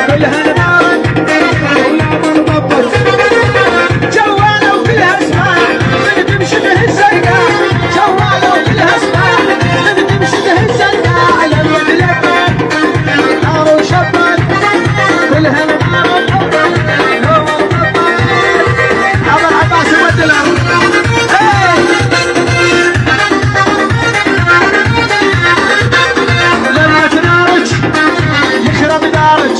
كلها نار ولا مربط جوالة وكلها اسمع من تمشي به الزرقاء جوالة وكلها اسمع من تمشي به الزرقاء يا الوكلة نار وشبط كلها نار عبر عباس ودلها لما تنارج يخرب دارج